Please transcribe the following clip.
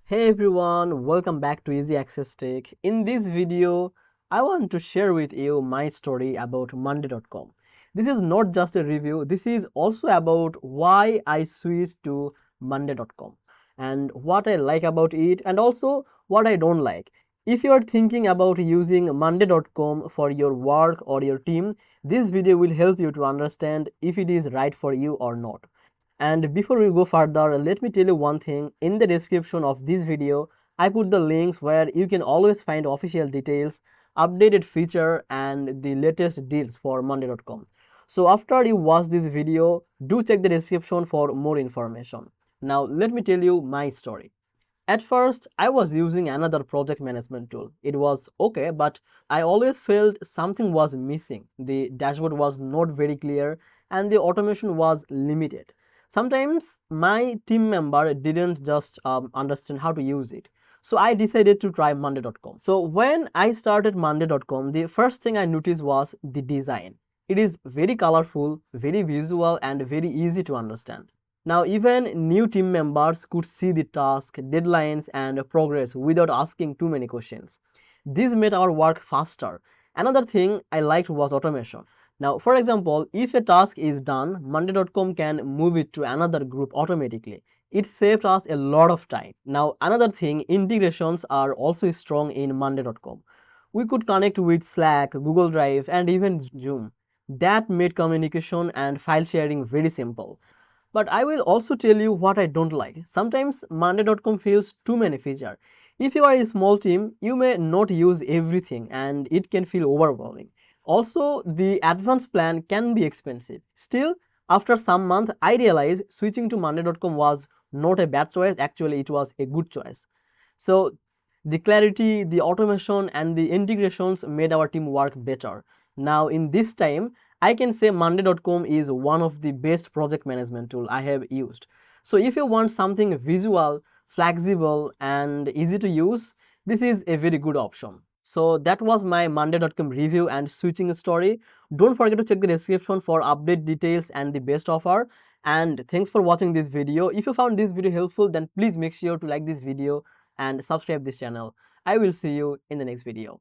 Hey everyone, welcome back to Easy Access Tech. In this video, I want to share with you my story about Monday.com. This is not just a review, this is also about why I switched to Monday.com and what I like about it and also what I don't like. If you are thinking about using Monday.com for your work or your team, this video will help you to understand if it is right for you or not. And before we go further, let me tell you one thing. In the description of this video, I put the links where you can always find official details, updated feature and the latest deals for Monday.com. So after you watch this video, do check the description for more information. Now let me tell you my story. At first, I was using another project management tool. It was okay, but I always felt something was missing. The dashboard was not very clear and the automation was limited. Sometimes my team member didn't just understand how to use it. So I decided to try Monday.com. So when I started Monday.com, the first thing I noticed was the design. It is very colorful, very visual and very easy to understand. Now even new team members could see the task, deadlines and progress without asking too many questions. This made our work faster. Another thing I liked was automation. Now for example, if a task is done, Monday.com can move it to another group automatically. It saved us a lot of time. Now another thing, integrations are also strong in Monday.com. We could connect with Slack, Google Drive and even Zoom. That made communication and file sharing very simple. But I will also tell you what I don't like. Sometimes Monday.com feels too many features. If you are a small team, you may not use everything and it can feel overwhelming. Also, the advanced plan can be expensive. Still, after some months, I realized switching to Monday.com was not a bad choice. Actually, it was a good choice. So, the clarity, the automation, and the integrations made our team work better. Now, in this time, I can say Monday.com is one of the best project management tool I have used. So if you want something visual, flexible and easy to use, this is a very good option. So that was my Monday.com review and switching story. Don't forget to check the description for update details and the best offer. And thanks for watching this video. If you found this video helpful, then please make sure to like this video and subscribe this channel. I will see you in the next video.